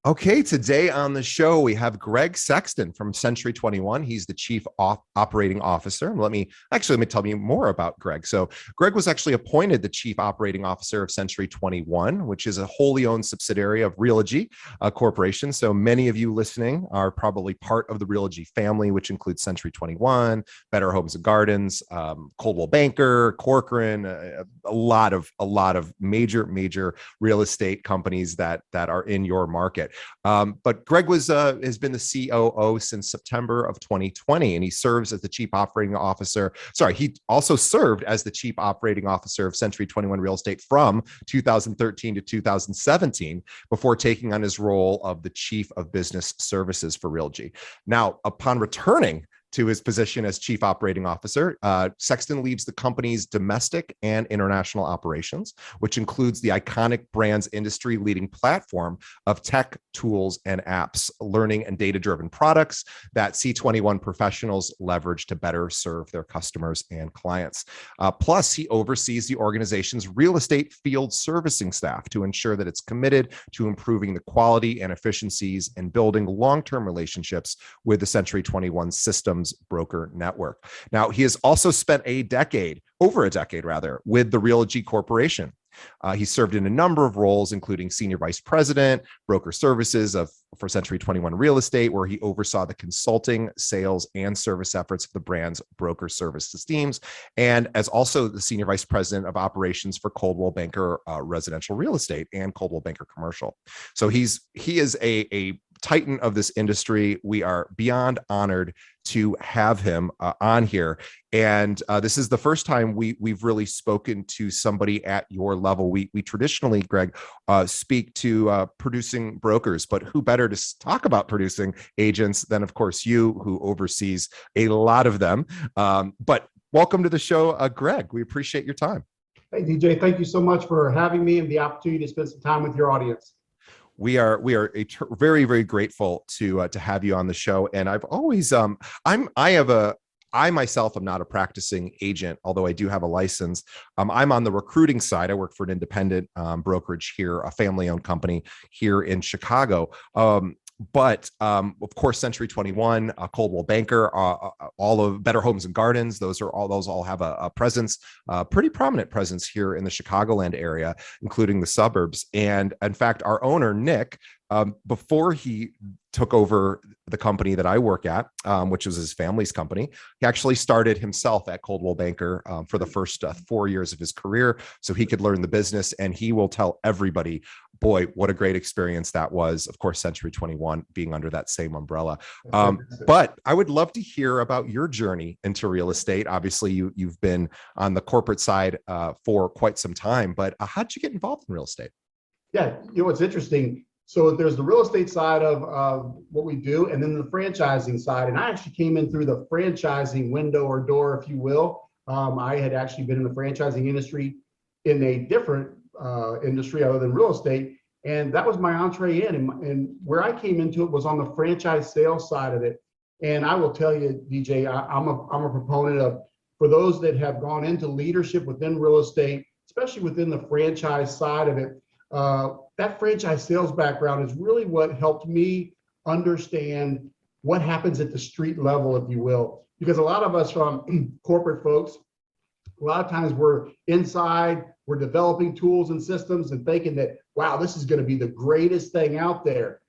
Okay, today on the show, we have Greg Sexton from Century 21. He's the Chief Operating Officer. Let me tell you more about Greg. So Greg was actually appointed the Chief Operating Officer of Century 21, which is a wholly owned subsidiary of Realogy Corporation. So many of you listening are probably part of the Realogy family, which includes Century 21, Better Homes and Gardens, Coldwell Banker, Corcoran, a lot of major real estate companies that are in your market. But Greg has been the COO since September of 2020, and he serves as the Chief Operating Officer. Sorry, he also served as the Chief Operating Officer of Century 21 Real Estate from 2013 to 2017 before taking on his role of the Chief of Business Services for Realogy. Now, upon returning to his position as Chief Operating Officer, Sexton leads the company's domestic and international operations, which includes the iconic brand's industry-leading platform of tech, tools, and apps, learning and data-driven products that C21 professionals leverage to better serve their customers and clients. Plus, he oversees the organization's real estate field servicing staff to ensure that it's committed to improving the quality and efficiencies and building long-term relationships with the Century 21 systems broker network. Now, he has also spent over a decade with the Realogy Corporation. He served in a number of roles, including Senior Vice President, Broker Services for Century 21 Real Estate, where he oversaw the consulting, sales, and service efforts of the brand's broker services teams, and as also the Senior Vice President of Operations for Coldwell Banker Residential Real Estate and Coldwell Banker Commercial. So he is a titan of this industry. We are beyond honored to have him on here. And this is the first time we've really spoken to somebody at your level. We traditionally, Greg, speak to producing brokers, but who better to talk about producing agents than, of course, you, who oversees a lot of them. But welcome to the show, Greg. We appreciate your time. Hey, DJ, thank you so much for having me and the opportunity to spend some time with your audience. We are very, very grateful to have you on the show. And I've always I myself am not a practicing agent, although I do have a license. I'm on the recruiting side. I work for an independent brokerage here, a family-owned company here in Chicago. But of course, Century 21, Coldwell Banker, all of Better Homes and Gardens, those all have a presence, pretty prominent presence here in the Chicagoland area, including the suburbs. And in fact, our owner, Nick, before he took over the company that I work at, which was his family's company, he actually started himself at Coldwell Banker for the first 4 years of his career, so he could learn the business. And he will tell everybody, boy, what a great experience that was. Of course, Century 21 being under that same umbrella. But I would love to hear about your journey into real estate. Obviously, you've been on the corporate side for quite some time, but how'd you get involved in real estate? Yeah, it's interesting. So there's the real estate side of what we do, and then the franchising side. And I actually came in through the franchising window or door, if you will. I had actually been in the franchising industry in a different industry other than real estate. And that was my entree in. And where I came into it was on the franchise sales side of it. And I will tell you, DJ, I'm a proponent of, for those that have gone into leadership within real estate, especially within the franchise side of it, that franchise sales background is really what helped me understand what happens at the street level, if you will. Because a lot of us from corporate folks, a lot of times we're inside, we're developing tools and systems and thinking that, wow, this is going to be the greatest thing out there.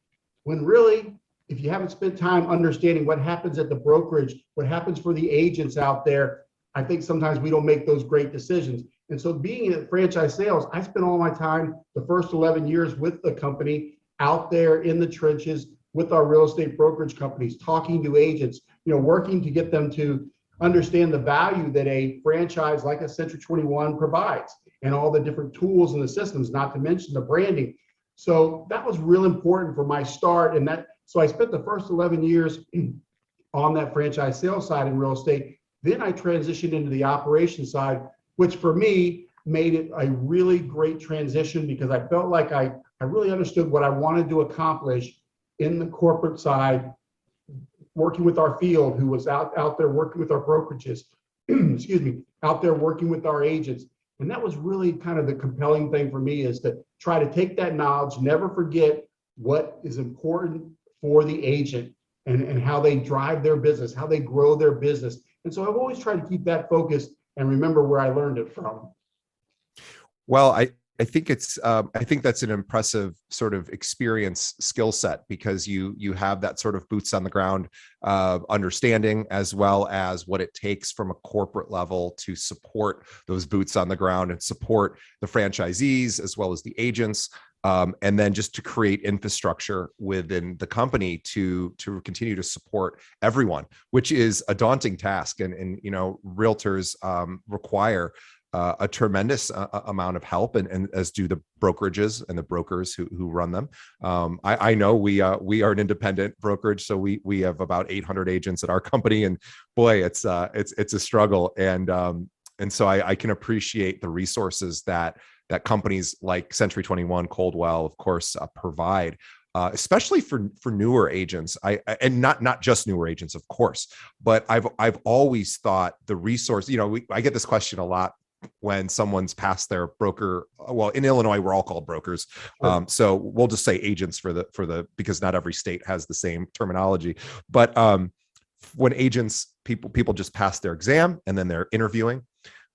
When really, if you haven't spent time understanding what happens at the brokerage, what happens for the agents out there, I think sometimes we don't make those great decisions. And so being in franchise sales, I spent all my time, the first 11 years with the company, out there in the trenches with our real estate brokerage companies, talking to agents, working to get them to understand the value that a franchise like a Century 21 provides and all the different tools and the systems, not to mention the branding. So that was real important for my start. So I spent the first 11 years on that franchise sales side in real estate. Then I transitioned into the operations side, which for me made it a really great transition because I felt like I really understood what I wanted to accomplish in the corporate side, working with our field, who was out there working with our brokerages, excuse me, out there working with our agents. And that was really kind of the compelling thing for me, is to try to take that knowledge, never forget what is important for the agent and how they drive their business, how they grow their business. And so I've always tried to keep that focused and remember where I learned it from. Well, I think I think that's an impressive sort of experience skill set, because you have that sort of boots on the ground understanding, as well as what it takes from a corporate level to support those boots on the ground and support the franchisees as well as the agents. And then just to create infrastructure within the company to continue to support everyone, which is a daunting task. And realtors require a tremendous amount of help, and as do the brokerages and the brokers who run them. I know we are an independent brokerage, so we have about 800 agents at our company, and boy, it's a struggle. And so I can appreciate the resources that companies like Century 21, Coldwell, of course, provide, especially for newer agents. And not just newer agents, of course, but I've always thought the resource. I get this question a lot when someone's passed their broker. Well, in Illinois, we're all called brokers, so we'll just say agents because not every state has the same terminology. But when agents, people just pass their exam and then they're interviewing.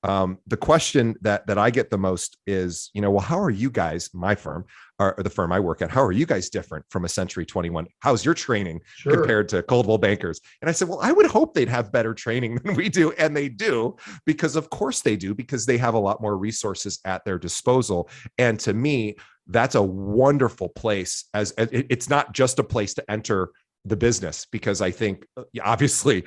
The question that I get the most is, well, how are you guys, my firm, or the firm I work at, how are you guys different from a Century 21? How's your training compared to Coldwell Bankers? And I said, well, I would hope they'd have better training than we do. And they do, because of course they do, because they have a lot more resources at their disposal. And to me, that's a wonderful place. As it's not just a place to enter the business, because I think obviously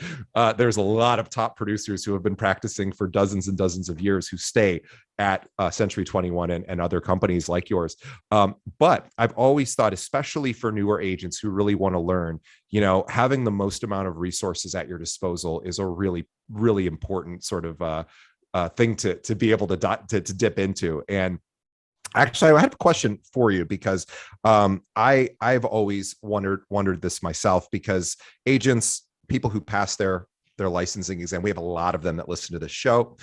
there's a lot of top producers who have been practicing for dozens and dozens of years who stay at Century 21 and other companies like yours. But I've always thought, especially for newer agents who really want to learn, having the most amount of resources at your disposal is a really, really important sort of thing to be able to dip into. And actually, I have a question for you, because I've always wondered this myself, because agents, people who pass their licensing exam, we have a lot of them that listen to this show,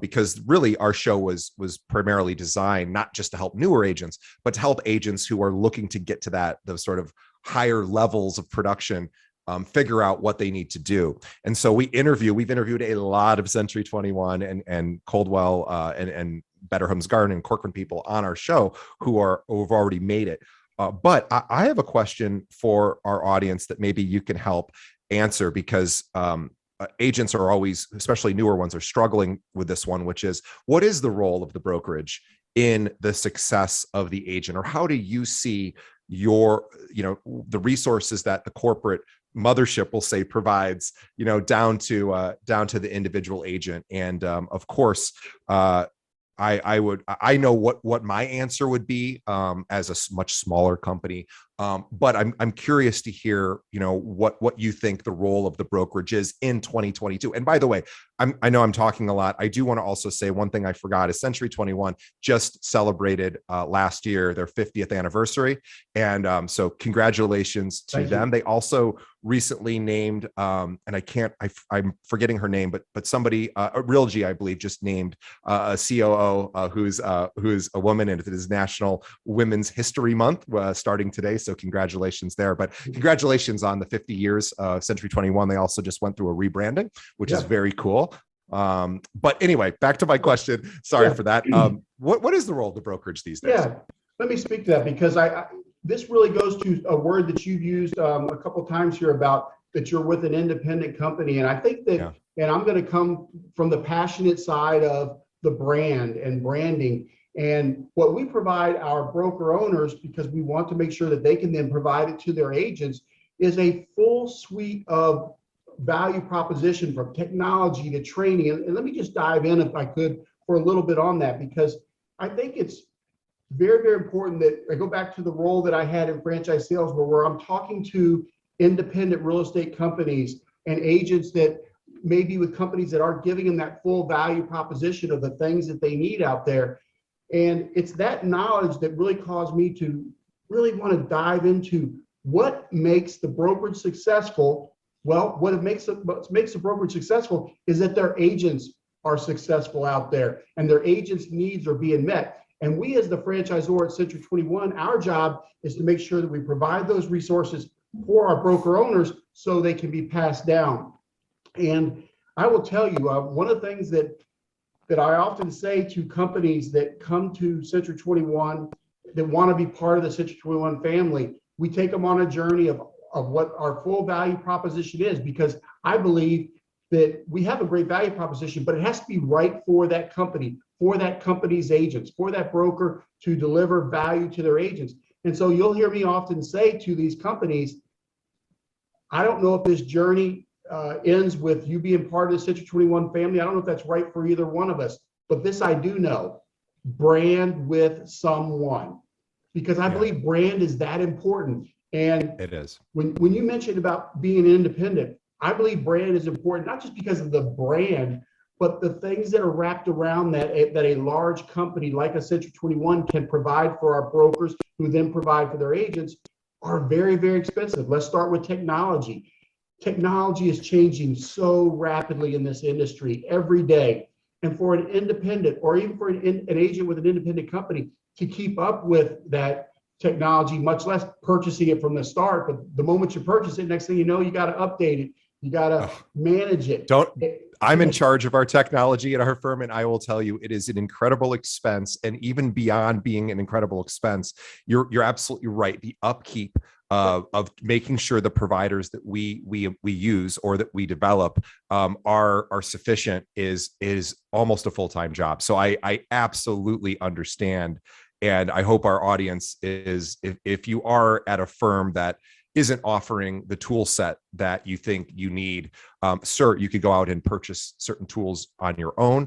because really our show was primarily designed not just to help newer agents, but to help agents who are looking to get to those sort of higher levels of production, figure out what they need to do. And so we've interviewed a lot of Century 21 and Coldwell and Better Homes Garden and Corcoran people on our show who've already made it. But I have a question for our audience that maybe you can help answer, because agents are always, especially newer ones, are struggling with this one, which is, what is the role of the brokerage in the success of the agent? Or how do you see the resources that the corporate mothership, will say, provides, down to the individual agent? And of course, I know what my answer would be as a much smaller company, but I'm curious to hear what you think the role of the brokerage is in 2022. And by the way, I know I'm talking a lot. I do want to also say one thing I forgot is Century 21 just celebrated last year their 50th anniversary, and so congratulations to them. They also recently named, and I'm forgetting her name, but somebody, Realgy, I believe, just named a COO who's a woman, and it is National Women's History Month starting today. So congratulations there. But congratulations on the 50 years of Century 21. They also just went through a rebranding, which is very cool. But anyway, back to my question. Sorry for that. What is the role of the brokerage these days? Yeah, let me speak to that, because this really goes to a word that you've used a couple times here about that you're with an independent company. And I think that, and I'm going to come from the passionate side of the brand and branding. And what we provide our broker owners, because we want to make sure that they can then provide it to their agents, is a full suite of value proposition, from technology to training. And let me just dive in, if I could, for a little bit on that, because I think it's very, very important that I go back to the role that I had in franchise sales, where I'm talking to independent real estate companies and agents that may be with companies that aren't giving them that full value proposition of the things that they need out there. And it's that knowledge that really caused me to really want to dive into what makes the brokerage successful. Well, what makes the brokerage successful is that their agents are successful out there and their agents' needs are being met. And we, as the franchisor at Century 21, our job is to make sure that we provide those resources for our broker owners so they can be passed down. And I will tell you, one of the things that I often say to companies that come to Century 21 that want to be part of the Century 21 family, we take them on a journey of what our full value proposition is, because I believe that we have a great value proposition, but it has to be right for that company, for that company's agents, for that broker to deliver value to their agents. And so you'll hear me often say to these companies, I don't know if this journey ends with you being part of the Century 21 family. I don't know if that's right for either one of us, but this I do know: brand with someone, because I believe brand is that important. And it is. When you mentioned about being independent, I believe brand is important, not just because of the brand, but the things that are wrapped around that a large company like a Century 21 can provide for our brokers, who then provide for their agents, are very, very expensive. Let's start with technology. Technology is changing so rapidly in this industry every day. And for an independent, or even for an agent with an independent company, to keep up with that technology, much less purchasing it from the start, but the moment you purchase it, next thing you know, you got to update it. You got to manage it. I'm in charge of our technology at our firm, and I will tell you, it is an incredible expense. And even beyond being an incredible expense, you're absolutely right. The upkeep of making sure the providers that we use or that we develop are sufficient is almost a full-time job. So I absolutely understand. And I hope our audience is, if you are at a firm that isn't offering the tool set that you think you need, sir, you could go out and purchase certain tools on your own,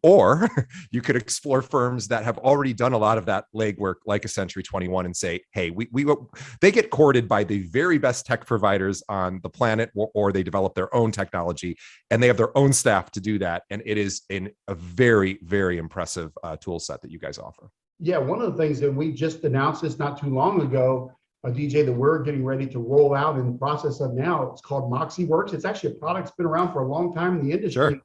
or you could explore firms that have already done a lot of that legwork, like a Century 21, and say, hey, they get courted by the very best tech providers on the planet, or they develop their own technology, and they have their own staff to do that. And it is a very, very impressive tool set that you guys offer. Yeah, one of the things that we just announced this not too long ago, DJ, that we're getting ready to roll out in the process of now, it's called Moxie Works. It's actually a product that's been around for a long time in the industry, sure,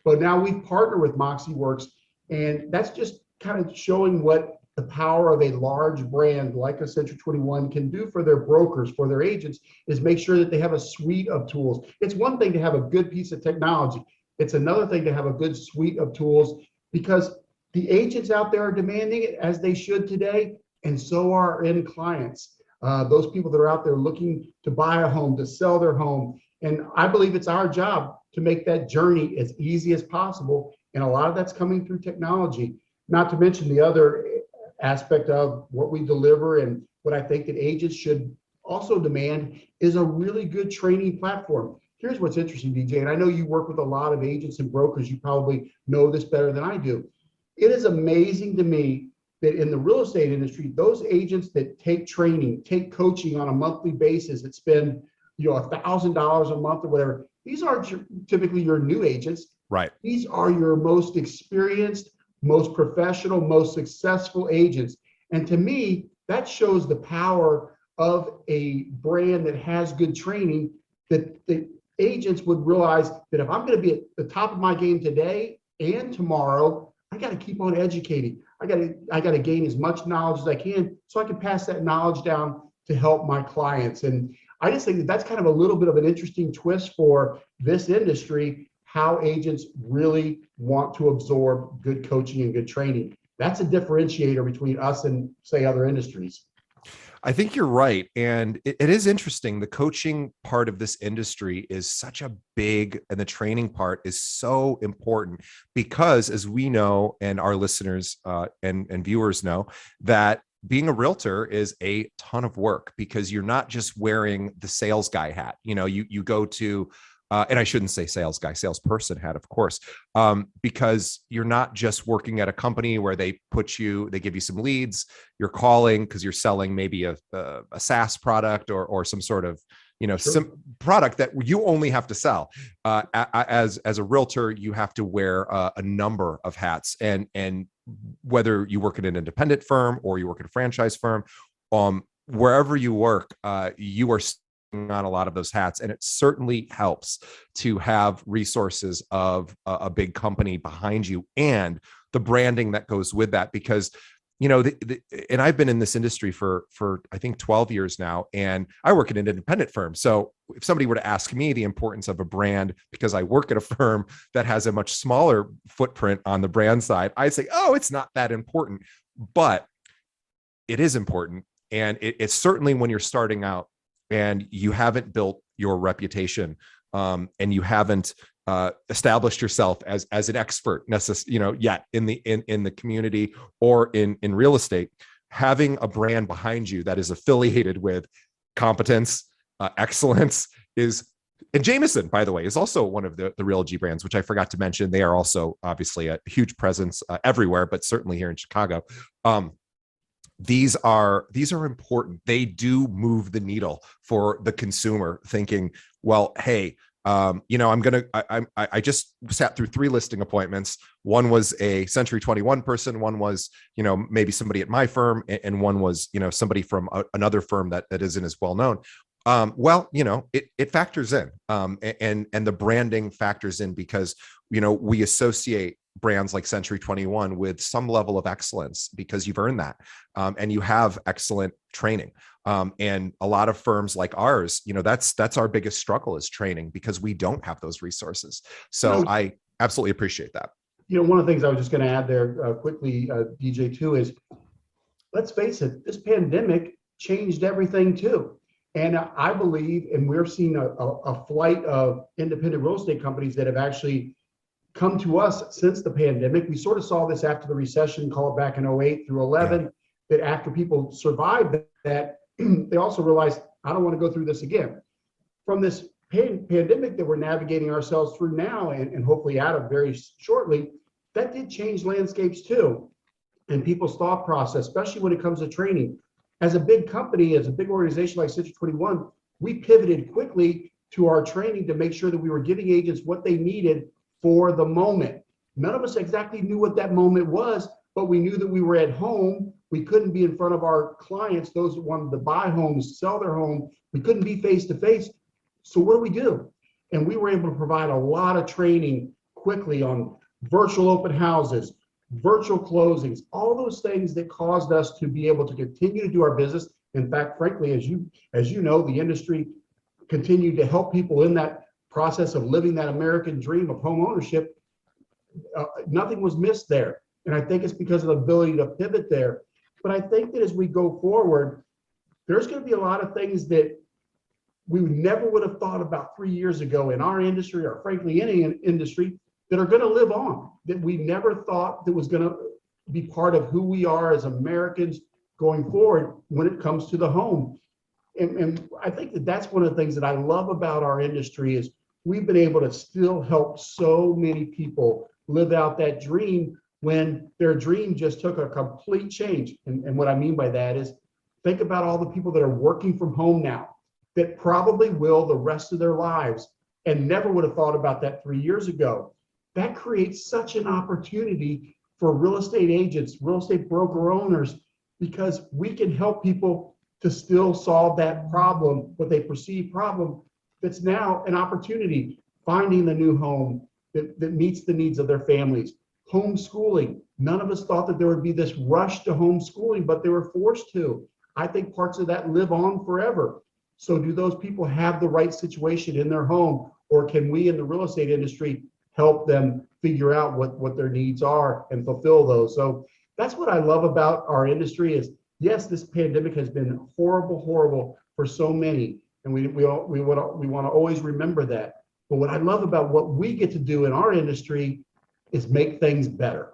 but now we've partnered with Moxie Works, and that's just kind of showing what the power of a large brand like a Century 21 can do for their brokers, for their agents, is make sure that they have a suite of tools. It's one thing to have a good piece of technology. It's another thing to have a good suite of tools, because the agents out there are demanding it, as they should today, and so are our end clients. Those people that are out there looking to buy a home, to sell their home. And I believe it's our job to make that journey as easy as possible. And a lot of that's coming through technology, not to mention the other aspect of what we deliver. And what I think that agents should also demand is a really good training platform. Here's what's interesting, DJ, and I know you work with a lot of agents and brokers. You probably know this better than I do. It is amazing to me that in the real estate industry, those agents that take training, take coaching on a monthly basis, that spend $1,000 a month or whatever, these aren't typically your new agents. Right. These are your most experienced, most professional, most successful agents. And to me, that shows the power of a brand that has good training, that the agents would realize that if I'm going to be at the top of my game today and tomorrow, I got to keep on educating. I got to gain as much knowledge as I can, so I can pass that knowledge down to help my clients. And I just think that that's kind of a little bit of an interesting twist for this industry, how agents really want to absorb good coaching and good training. That's a differentiator between us and, say, other industries. I think you're right. And it is interesting. The coaching part of this industry is such a big, and the training part is so important, because as we know, and our listeners and viewers know, that being a realtor is a ton of work, because you're not just wearing the sales guy hat. You go to, and I shouldn't say sales guy, salesperson hat, of course, because you're not just working at a company where they give you some leads, you're calling because you're selling maybe a SaaS product or some sort of, some product that you only have to sell. As a realtor, you have to wear a number of hats, and whether you work at an independent firm or you work at a franchise firm, wherever you work, you are on a lot of those hats. And it certainly helps to have resources of a big company behind you, and the branding that goes with that, because and I've been in this industry for I think 12 years now, and I work at an independent firm. So if somebody were to ask me the importance of a brand, because I work at a firm that has a much smaller footprint on the brand side, I'd say, oh, it's not that important, but it is important. And it's certainly when you're starting out and you haven't built your reputation, and you haven't established yourself as an expert yet in the community or in real estate, having a brand behind you that is affiliated with competence, excellence and Jameson, by the way, is also one of the Real G brands, which I forgot to mention. They are also obviously a huge presence everywhere, but certainly here in Chicago. These are important. They do move the needle for the consumer, thinking, well, hey, I just sat through 3 listing appointments. One was a Century 21 person, one was, maybe somebody at my firm, and one was, somebody from another firm that isn't as well known. It factors in, and the branding factors in, because, we associate brands like Century 21 with some level of excellence because you've earned that, and you have excellent training. And a lot of firms like ours, that's our biggest struggle, is training, because we don't have those resources. So I absolutely appreciate that. One of the things I was just going to add there quickly, DJ, too, is, let's face it, this pandemic changed everything too. And I believe, and we're seeing a flight of independent real estate companies that have actually come to us since the pandemic. We sort of saw this after the recession, call it back in 08 through 11, that after people survived that, they also realized, I don't want to go through this again. From this pandemic that we're navigating ourselves through now, and hopefully out of very shortly, that did change landscapes too, and people's thought process, especially when it comes to training. As a big company, as a big organization like Century 21, we pivoted quickly to our training to make sure that we were giving agents what they needed for the moment. None of us exactly knew what that moment was, but we knew that we were at home. We couldn't be in front of our clients, those that wanted to buy homes, sell their home. We couldn't be face to face. So what do? And we were able to provide a lot of training quickly on virtual open houses, virtual closings, all those things that caused us to be able to continue to do our business. In fact, frankly, as you know, the industry continued to help people in that process of living that American dream of home ownership. Nothing was missed there. And I think it's because of the ability to pivot there. But I think that as we go forward, there's going to be a lot of things that we never would have thought about 3 years ago in our industry, or frankly, any industry, that are going to live on, that we never thought that was going to be part of who we are as Americans going forward when it comes to the home. And I think that that's one of the things that I love about our industry, is we've been able to still help so many people live out that dream when their dream just took a complete change. And what I mean by that is, think about all the people that are working from home now, that probably will the rest of their lives, and never would have thought about that 3 years ago. That creates such an opportunity for real estate agents, real estate broker owners, because we can help people to still solve that problem, what they perceive problem, that's now an opportunity, finding the new home that meets the needs of their families. Homeschooling. None of us thought that there would be this rush to homeschooling, but they were forced to. I think parts of that live on forever. So do those people have the right situation in their home, or can we in the real estate industry help them figure out what their needs are and fulfill those? So that's what I love about our industry is, yes, this pandemic has been horrible for so many, and we want to always remember that. But what I love about what we get to do in our industry is make things better.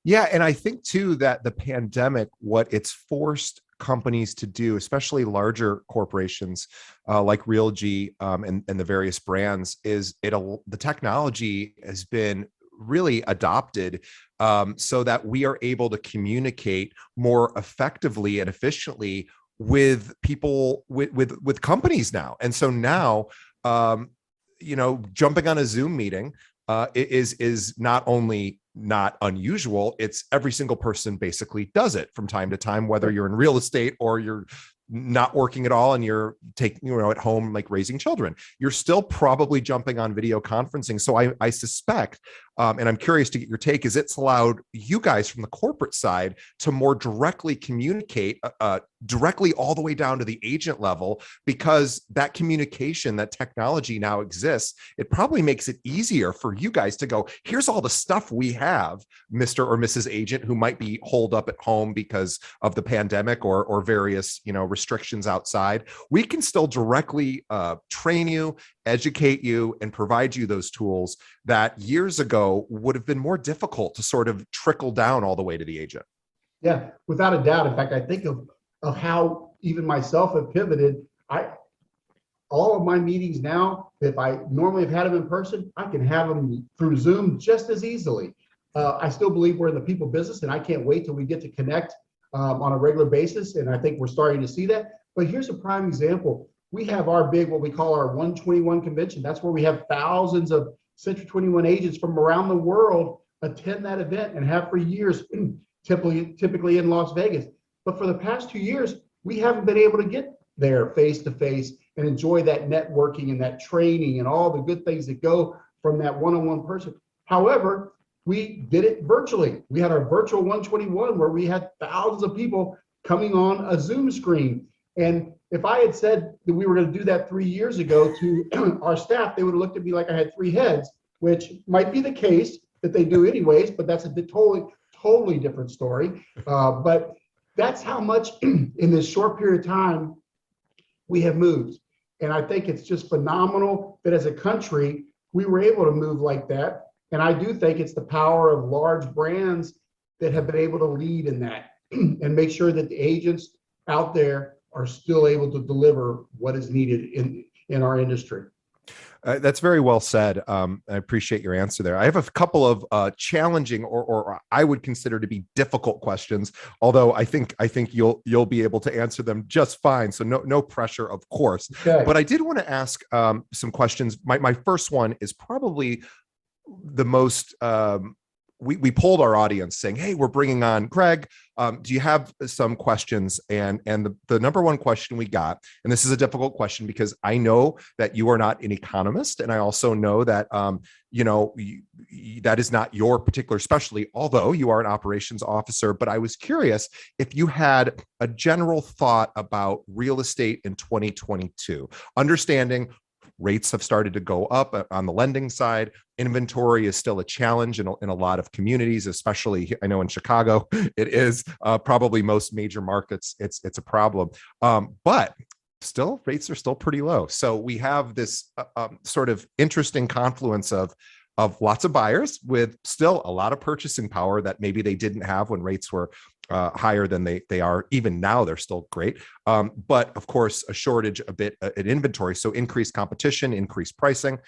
Yeah, and I think too that the pandemic, what it's forced companies to do, especially larger corporations like Real G and the various brands, is the technology has been really adopted so that we are able to communicate more effectively and efficiently with people, with companies now. And so now, jumping on a Zoom meeting is not only not unusual, it's every single person basically does it from time to time, whether you're in real estate or you're not working at all and you're at home, like raising children, you're still probably jumping on video conferencing. So I suspect and I'm curious to get your take, is it's allowed you guys from the corporate side to more directly communicate directly all the way down to the agent level, because that communication, that technology now exists. It probably makes it easier for you guys to go, here's all the stuff we have, Mr. or Mrs. Agent, who might be holed up at home because of the pandemic or various, restrictions outside. We can still directly train you, educate you, and provide you those tools that years ago would have been more difficult to sort of trickle down all the way to the agent. Yeah, without a doubt. In fact, I think of how even myself have pivoted. All of my meetings now, if I normally have had them in person, I can have them through Zoom just as easily. I still believe we're in the people business, and I can't wait till we get to connect on a regular basis. And I think we're starting to see that. But here's a prime example. We have our big, what we call our 121 convention. That's where we have thousands of Century 21 agents from around the world attend that event and have for years, typically in Las Vegas. But for the past 2 years, we haven't been able to get there face to face and enjoy that networking and that training and all the good things that go from that one-on-one person. However, we did it virtually. We had our virtual 121 where we had thousands of people coming on a Zoom screen. And if I had said that we were going to do that 3 years ago to our staff, they would have looked at me like I had three heads, which might be the case that they do anyways, but that's a totally different story. But that's how much in this short period of time we have moved. And I think it's just phenomenal that as a country, we were able to move like that. And I do think it's the power of large brands that have been able to lead in that and make sure that the agents out there are still able to deliver what is needed in our industry. That's very well said. I appreciate your answer there. I have a couple of challenging or I would consider to be difficult questions, although I think you'll be able to answer them just fine. So no pressure, of course. Okay. But I did want to ask some questions. My first one is probably the most. We polled our audience saying, hey, we're bringing on Greg. Do you have some questions? And the number one question we got, and this is a difficult question because I know that you are not an economist. And I also know that, that is not your particular specialty, although you are an operations officer. But I was curious if you had a general thought about real estate in 2022, understanding rates have started to go up on the lending side. Inventory is still a challenge in a lot of communities, especially I know in Chicago, it is probably most major markets. It's a problem, but still rates are still pretty low. So we have this sort of interesting confluence of lots of buyers with still a lot of purchasing power that maybe they didn't have when rates were higher than they are. Even now, they're still great. But of course, a shortage a bit in inventory. So increased competition, increased pricing.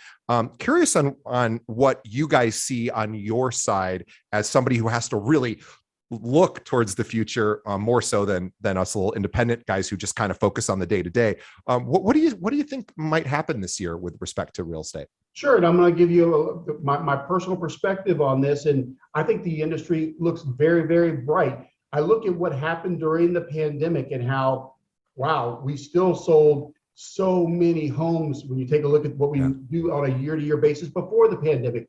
Curious on what you guys see on your side as somebody who has to really look towards the future more so than us little independent guys who just kind of focus on the day to day. What do you think might happen this year with respect to real estate? Sure, and I'm going to give you my personal perspective on this, and I think the industry looks very, very bright. I look at what happened during the pandemic and how, wow, we still sold so many homes when you take a look at what we do on a year-to-year basis before the pandemic.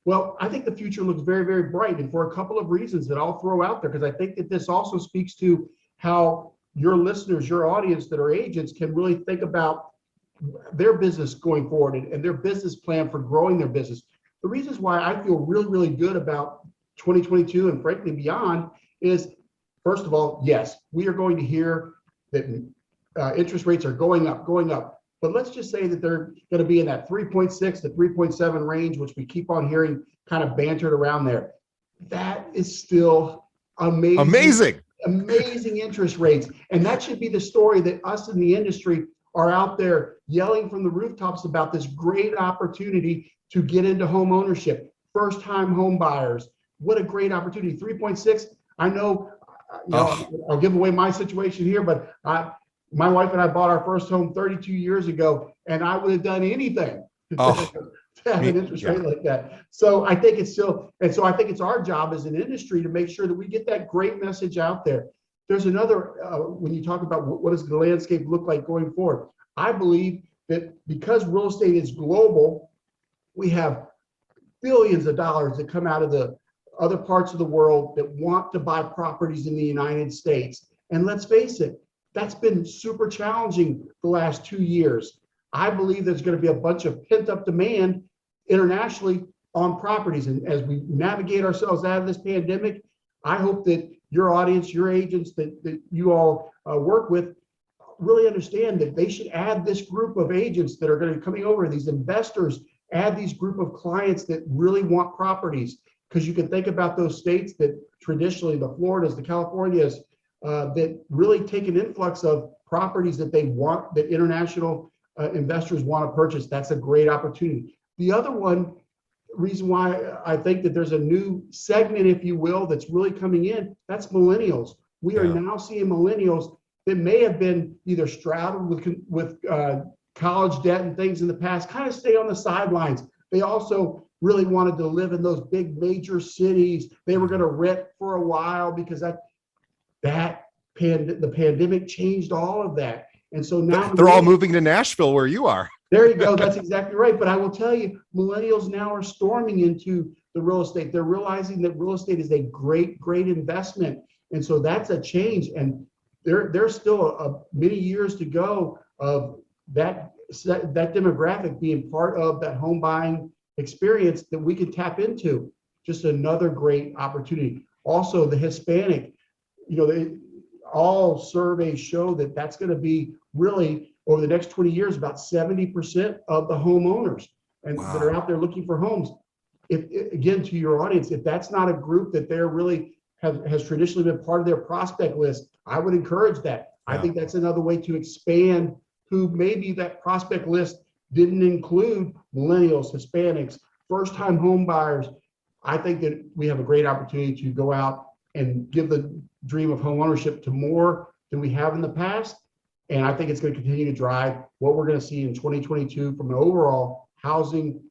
Well, I think the future looks very, very bright, and for a couple of reasons that I'll throw out there, because I think that this also speaks to how your listeners, your audience that are agents can really think about their business going forward and their business plan for growing their business. The reasons why I feel really, really good about 2022 and frankly beyond is, first of all, yes, we are going to hear that interest rates are going up. But let's just say that they're going to be in that 3.6 to 3.7 range, which we keep on hearing kind of bantered around there. That is still amazing interest rates. And that should be the story that us in the industry are out there yelling from the rooftops about this great opportunity to get into home ownership, first-time home buyers. What a great opportunity. 3.6. I know, I'll give away my situation here, but my wife and I bought our first home 32 years ago, and I would have done anything to have an interest rate like that. So I think it's still, and so I think it's our job as an industry to make sure that we get that great message out there. There's another, when you talk about what does the landscape look like going forward, I believe that because real estate is global, we have billions of dollars that come out of the other parts of the world that want to buy properties in the United States. And let's face it, that's been super challenging the last 2 years. I believe there's going to be a bunch of pent-up demand internationally on properties. And as we navigate ourselves out of this pandemic, I hope that your audience, your agents that you all work with really understand that they should add this group of agents that are going to be coming over, these investors, add these group of clients that really want properties. Because you can think about those states that traditionally, the Floridas, the Californias, that really take an influx of properties that they want, that international investors want to purchase. That's a great opportunity. The other reason why I think that there's a new segment, if you will, that's really coming in, that's millennials. We are now seeing millennials that may have been either straddled with college debt and things in the past, kind of stay on the sidelines. They also really wanted to live in those big major cities. They were going to rent for a while because the pandemic changed all of that. And so now they're all moving to Nashville where you are. There you go. That's exactly right. But I will tell you, millennials now are storming into the real estate. They're realizing that real estate is a great, great investment. And so that's a change. And there's still many years to go of that demographic being part of that home buying experience that we can tap into. Just another great opportunity. Also, the Hispanic, all surveys show that that's going to be really over the next 20 years, about 70% of the homeowners and that are out there looking for homes. Again, to your audience, if that's not a group that they're really has traditionally been part of their prospect list, I would encourage that. I think that's another way to expand who maybe that prospect list didn't include millennials, Hispanics, first-time home buyers. I think that we have a great opportunity to go out and give the dream of home ownership to more than we have in the past. And I think it's going to continue to drive what we're going to see in 2022 from an overall housing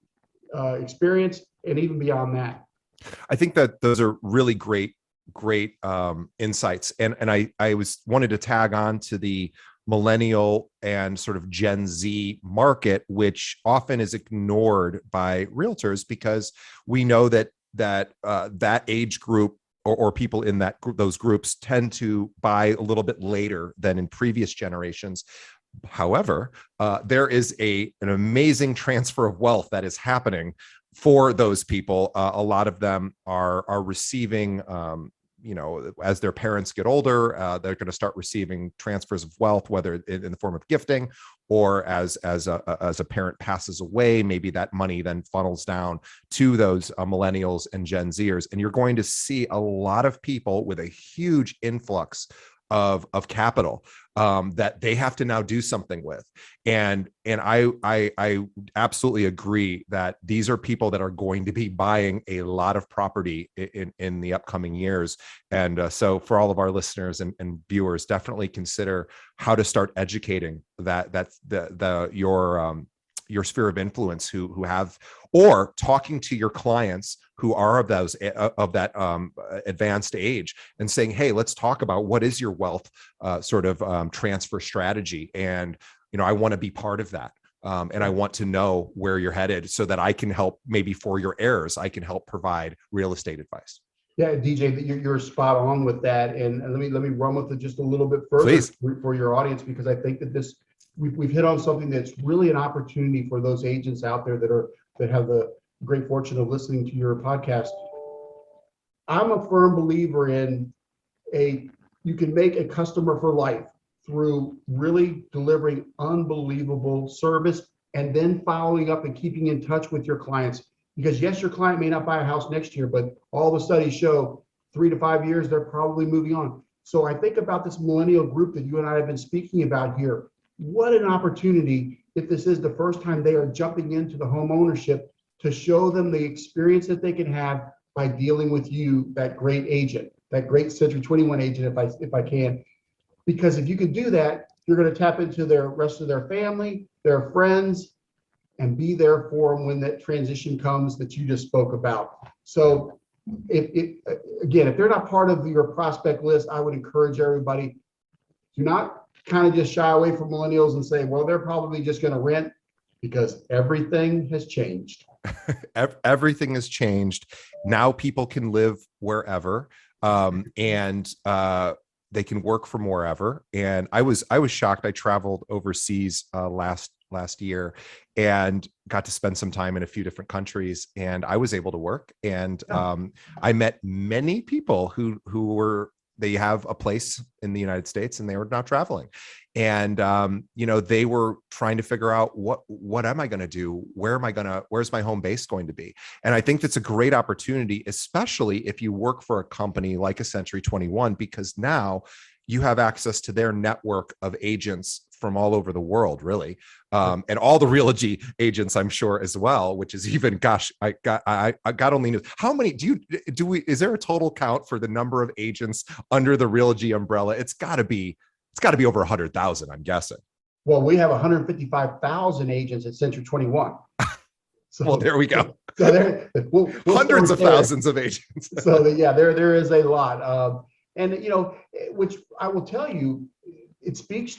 experience and even beyond that. I think that those are really great insights. And I wanted to tag on to the millennial and sort of Gen Z market, which often is ignored by realtors because we know that age group or people in those groups tend to buy a little bit later than in previous generations. However, there is an amazing transfer of wealth that is happening for those people. A lot of them are receiving, as their parents get older, they're going to start receiving transfers of wealth, whether in the form of gifting or as a parent passes away. Maybe that money then funnels down to those millennials and Gen Zers, and you're going to see a lot of people with a huge influx of capital that they have to now do something with. And I absolutely agree that these are people that are going to be buying a lot of property in the upcoming years. And so for all of our listeners and viewers, definitely consider how to start educating your sphere of influence who have, or talking to your clients who are of that advanced age and saying, hey, let's talk about what is your wealth transfer strategy. And, I want to be part of that. And I want to know where you're headed so that I can help, maybe for your heirs, I can help provide real estate advice. Yeah, DJ, you're spot on with that. And let me run with it just a little bit further. Please. For your audience, because I think that we've hit on something that's really an opportunity for those agents out there that have the great fortune of listening to your podcast. I'm a firm believer in you can make a customer for life through really delivering unbelievable service and then following up and keeping in touch with your clients. Because yes, your client may not buy a house next year, but all the studies show 3 to 5 years, they're probably moving on. So I think about this millennial group that you and I have been speaking about here. What an opportunity, if this is the first time they are jumping into the home ownership, to show them the experience that they can have by dealing with you, that great agent, that great Century 21 agent, if I can. Because if you can do that, you're going to tap into the rest of their family, their friends, and be there for them when that transition comes that you just spoke about. So if they're not part of your prospect list, I would encourage everybody, do not kind of just shy away from millennials and say, well, they're probably just going to rent. because everything has changed. Everything has changed. Now people can live wherever, and they can work from wherever. And I was shocked. I traveled overseas last year and got to spend some time in a few different countries, and I was able to work. And I met many people who they have a place in the United States and they were not traveling. And, they were trying to figure out what am I going to do? Where's my home base going to be? And I think that's a great opportunity, especially if you work for a company like a Century 21, because now you have access to their network of agents from all over the world, really. And all the Realogy agents, I'm sure, as well, which is even, gosh, I got only news. How many is there a total count for the number of agents under the Realogy umbrella? It's got to be over 100,000, I'm guessing. Well, we have 155,000 agents at Century 21. So, well, there we go. So we'll hundreds of thousands of agents. So there is a lot. And, which I will tell you, it speaks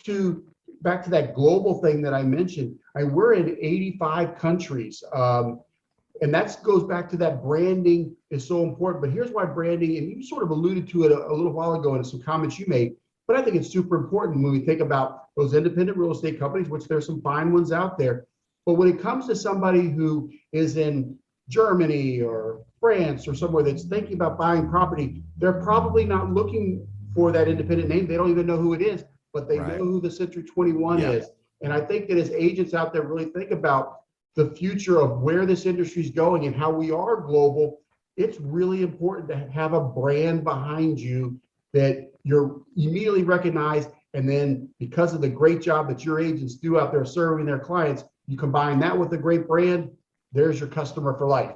back to that global thing that I mentioned. We're in 85 countries. And that goes back to that branding is so important. But here's why branding, and you sort of alluded to it a little while ago in some comments you made, but I think it's super important when we think about those independent real estate companies, which there's some fine ones out there. But when it comes to somebody who is in Germany or France or somewhere that's thinking about buying property, they're probably not looking for that independent name. They don't even know who it is, but they know who the Century 21 is. And I think that as agents out there really think about the future of where this industry is going and how we are global, it's really important to have a brand behind you that you're immediately recognized. And then because of the great job that your agents do out there serving their clients, you combine that with a great brand, there's your customer for life.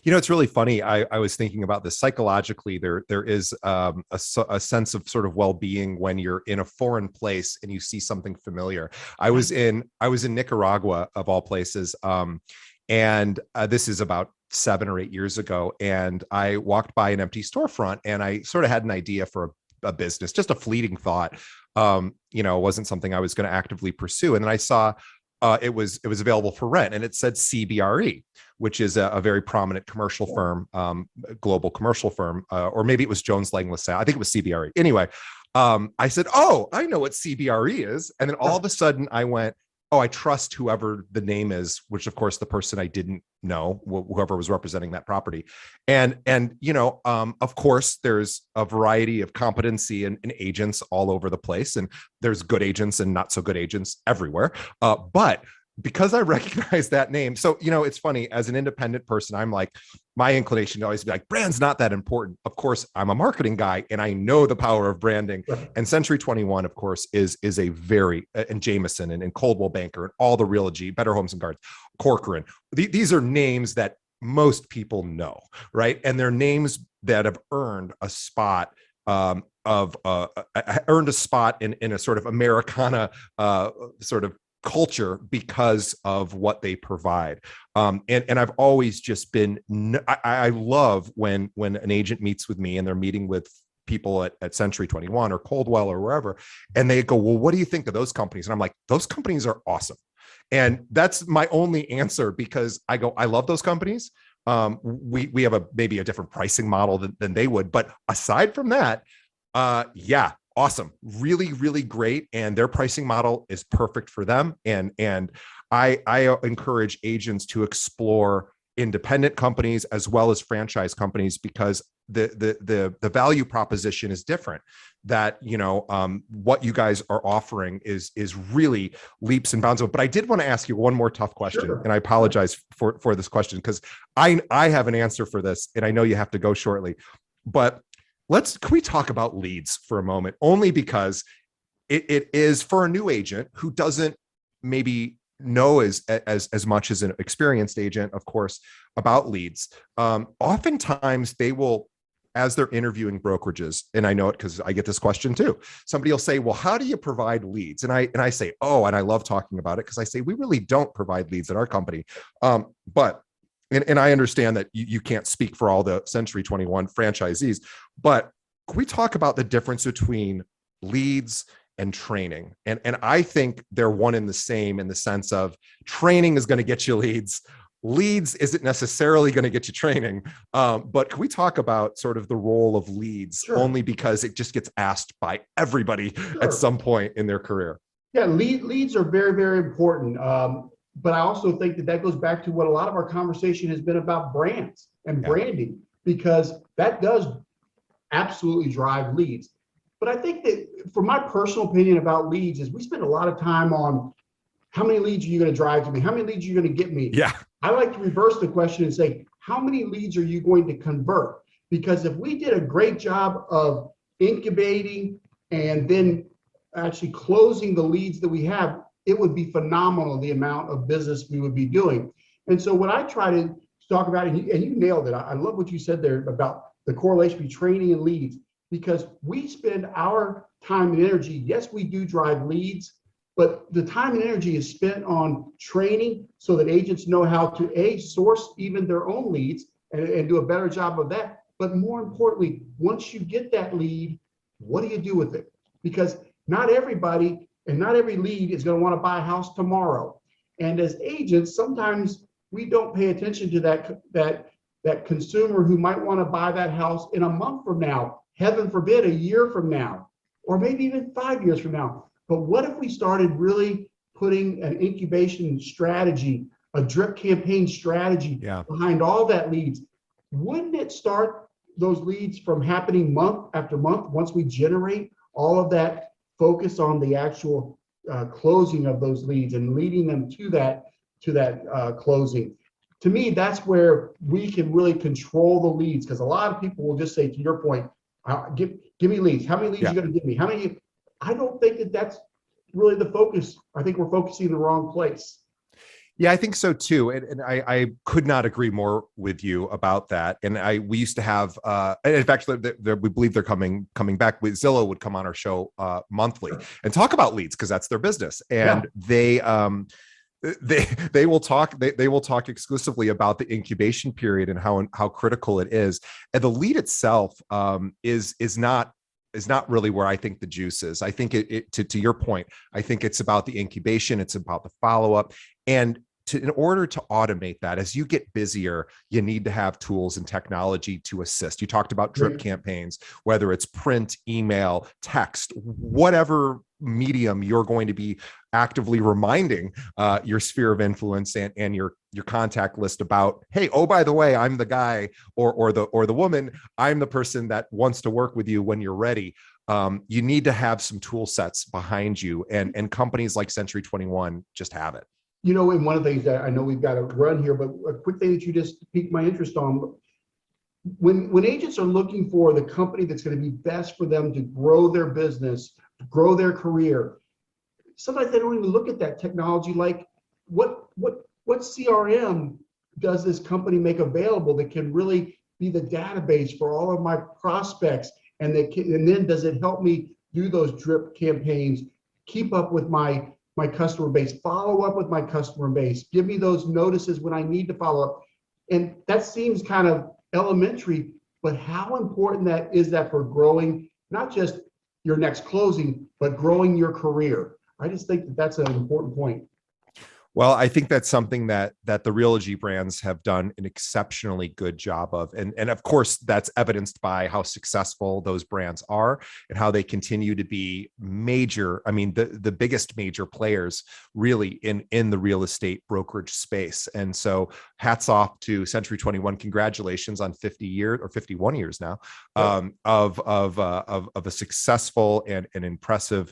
It's really funny. I was thinking about this psychologically. There is a sense of sort of well-being when you're in a foreign place and you see something familiar. I was in Nicaragua, of all places, and this is about 7 or 8 years ago. And I walked by an empty storefront, and I sort of had an idea for a business, just a fleeting thought. It wasn't something I was going to actively pursue. And then I saw it was available for rent, and it said CBRE, which is a very prominent commercial firm, global commercial firm, or maybe it was Jones Lang LaSalle. I think it was CBRE. Anyway, I said, "Oh, I know what CBRE is," and then all of a sudden I went, "Oh, I trust whoever the name is," which of course the person I didn't know, whoever was representing that property. And of course there's a variety of competency and agents all over the place. And there's good agents and not so good agents everywhere. But because I recognize that name, so, it's funny, as an independent person, I'm like, my inclination to always be like, brand's not that important. Of course, I'm a marketing guy and I know the power of branding. Right. And Century 21, of course, is a very, and Jameson and Coldwell Banker and all the Realogy, Better Homes and Gardens, Corcoran. These are names that most people know, right? And they're names that have earned a spot earned a spot in a sort of Americana sort of culture because of what they provide. And I've always just been, I love when an agent meets with me and they're meeting with people at Century 21 or Coldwell or wherever, and they go, "Well, what do you think of those companies?" And I'm like, those companies are awesome. And that's my only answer, because I go, I love those companies. We have maybe a different pricing model than they would. But aside from that, awesome. Really, really great. And their pricing model is perfect for them. And I encourage agents to explore independent companies as well as franchise companies, because the value proposition is different. That, what you guys are offering is really leaps and bounds. But I did want to ask you one more tough question. Sure. And I apologize for this question, because I have an answer for this, and I know you have to go shortly, but can we talk about leads for a moment? Only because it is, for a new agent who doesn't maybe know as much as an experienced agent, of course, about leads. Oftentimes they will, as they're interviewing brokerages, and I know it because I get this question too. Somebody will say, "Well, how do you provide leads?" And I say, "Oh," and I love talking about it, because I say, we really don't provide leads at our company. But I understand that you can't speak for all the Century 21 franchisees, but can we talk about the difference between leads and training. And I think they're one and the same in the sense of training is going to get you leads. Leads isn't necessarily going to get you training. But can we talk about sort of the role of leads? Sure. Only because it just gets asked by everybody Sure. at some point in their career. Yeah, leads are very, very important. But I also think that goes back to what a lot of our conversation has been about brands and branding, because that does absolutely drive leads. But I think that, for my personal opinion about leads, is we spend a lot of time on how many leads are you going to drive to me? How many leads are you going to get me? Yeah. I like to reverse the question and say, how many leads are you going to convert? Because if we did a great job of incubating and then actually closing the leads that we have, it would be phenomenal, the amount of business we would be doing. And so what I try to talk about, and you nailed it. I love what you said there about the correlation between training and leads, because we spend our time and energy. Yes, we do drive leads, but the time and energy is spent on training so that agents know how to source even their own leads and do a better job of that. But more importantly, once you get that lead, what do you do with it? Because not everybody and not every lead is going to want to buy a house tomorrow. And as agents, sometimes we don't pay attention to that consumer who might want to buy that house in a month from now, heaven forbid, a year from now, or maybe even 5 years from now. But what if we started really putting an incubation strategy, a drip campaign strategy behind all that leads? Wouldn't it start those leads from happening month after month once we generate all of that focus on the actual closing of those leads and leading them to that closing? To me, that's where we can really control the leads, because a lot of people will just say, to your point, give me leads. How many leads are you going to give me? How many? I don't think that that's really the focus. I think we're focusing in the wrong place. Yeah, I think so too. And I could not agree more with you about that. And we used to have, and in fact, we believe they're coming back. Zillow would come on our show monthly and talk about leads, because that's their business. And they will talk exclusively about the incubation period and how critical it is. And the lead itself is not really where I think the juice is. I think to your point, I think it's about the incubation. It's about the follow-up. And in order to automate that, as you get busier, you need to have tools and technology to assist. You talked about drip campaigns, whether it's print, email, text, whatever medium you're going to be actively reminding your sphere of influence and your contact list about, hey, oh, by the way, I'm the guy or the woman, I'm the person that wants to work with you when you're ready. You need to have some tool sets behind you, and companies like Century 21 just have it. You know, and one of the things that I know we've got to run here, but a quick thing that you just piqued my interest on, when agents are looking for the company that's going to be best for them to grow their business, grow their career, sometimes they don't even look at that technology like what CRM does this company make available that can really be the database for all of my prospects, and then does it help me do those drip campaigns, keep up with my customer base, follow up with my customer base, give me those notices when I need to follow up. And that seems kind of elementary, but how important that is for growing, not just your next closing, but growing your career. I just think that that's an important point. Well, I think that's something that the Realogy brands have done an exceptionally good job of. And of course, that's evidenced by how successful those brands are and how they continue to be major. I mean, the biggest major players really in the real estate brokerage space. And so hats off to Century 21. Congratulations on 50 years or 51 years now of a successful and an impressive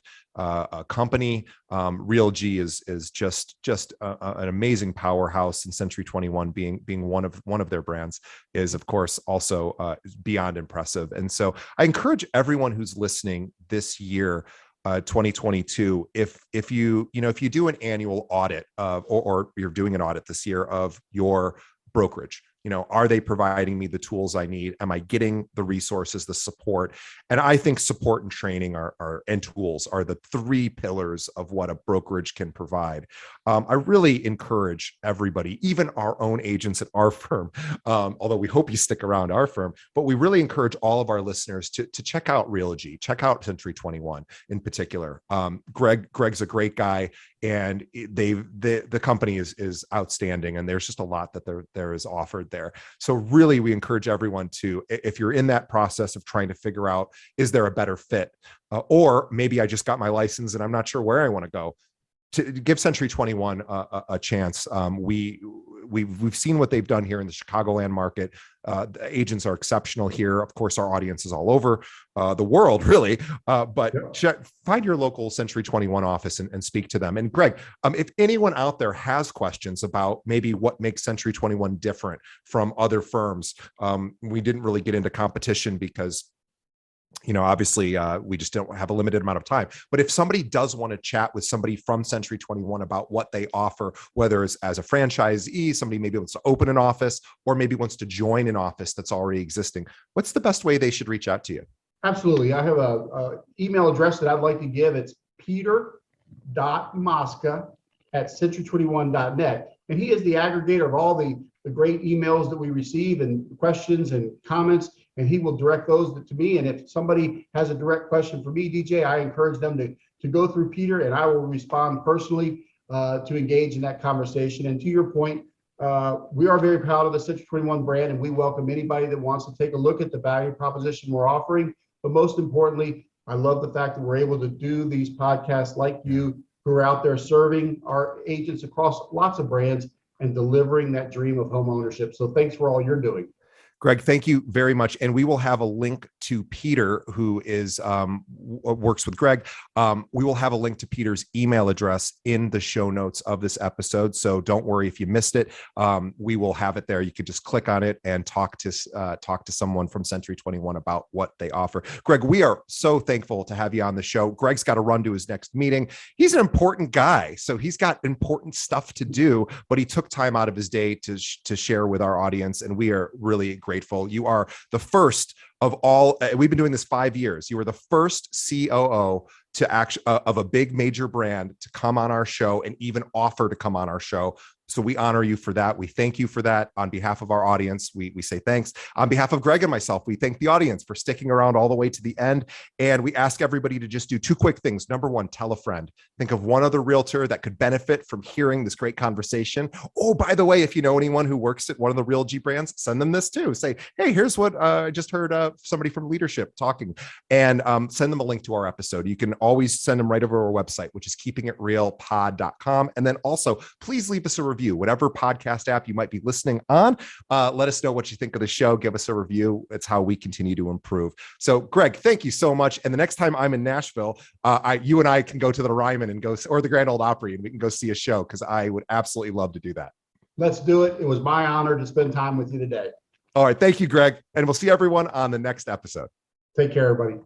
company. Realogy is just an amazing powerhouse, and Century 21 being one of their brands is, of course, also beyond impressive. And so I encourage everyone who's listening this year, 2022, if you do an annual audit or you're doing an audit this year of your brokerage, are they providing me the tools I need? Am I getting the resources, the support? And I think support and training and tools are the three pillars of what a brokerage can provide. I really encourage everybody, even our own agents at our firm, although we hope you stick around our firm, but we really encourage all of our listeners to check out Realogy, check out Century 21 in particular. Greg's a great guy, and the company is outstanding, and there's just a lot that there is offered there. So really, we encourage everyone to, if you're in that process of trying to figure out, is there a better fit, or maybe I just got my license and I'm not sure where I want to go, to give Century 21 a chance. We've seen what they've done here in the Chicagoland market. The agents are exceptional here. Of course, our audience is all over the world, really. But find your local Century 21 office and speak to them. And Greg, if anyone out there has questions about maybe what makes Century 21 different from other firms, we didn't really get into competition because obviously we just don't have a limited amount of time. But if somebody does want to chat with somebody from Century 21 about what they offer, whether it's as a franchisee, somebody maybe wants to open an office, or maybe wants to join an office that's already existing, what's the best way they should reach out to you? Absolutely. I have a email address that I'd like to give. It's peter.mosca@century21.net. And he is the aggregator of all the great emails that we receive and questions and comments, and he will direct those to me. And if somebody has a direct question for me, DJ, I encourage them to go through Peter, and I will respond personally to engage in that conversation. And to your point, we are very proud of the Century 21 brand, and we welcome anybody that wants to take a look at the value proposition we're offering. But most importantly, I love the fact that we're able to do these podcasts like you, who are out there serving our agents across lots of brands and delivering that dream of home ownership. So thanks for all you're doing. Greg, thank you very much. And we will have a link to Peter, who is works with Greg. We will have a link to Peter's email address in the show notes of this episode. So don't worry if you missed it. We will have it there. You could just click on it and talk to someone from Century 21 about what they offer. Greg, we are so thankful to have you on the show. Greg's got to run to his next meeting. He's an important guy, so he's got important stuff to do, but he took time out of his day to share with our audience, and we are really grateful. You are the first of all. We've been doing this 5 years. You were the first COO of a big major brand to come on our show and even offer to come on our show. So we honor you for that. We thank you for that. On behalf of our audience, we say thanks. On behalf of Greg and myself, we thank the audience for sticking around all the way to the end. And we ask everybody to just do two quick things. Number one, tell a friend. Think of one other realtor that could benefit from hearing this great conversation. Oh, by the way, if you know anyone who works at one of the Realogy brands, send them this too. Say, hey, here's what I just heard somebody from leadership talking, and send them a link to our episode. You can always send them right over our website, which is keepingitrealpod.com. And then also, please leave us a review, whatever podcast app you might be listening on. Let us know what you think of the show. Give us a review. It's how we continue to improve. So Greg, thank you so much. And the next time I'm in Nashville, you and I can go to the Ryman and go, or the Grand Ole Opry, and we can go see a show, because I would absolutely love to do that. Let's do it. It was my honor to spend time with you today. All right. Thank you, Greg. And we'll see everyone on the next episode. Take care, everybody.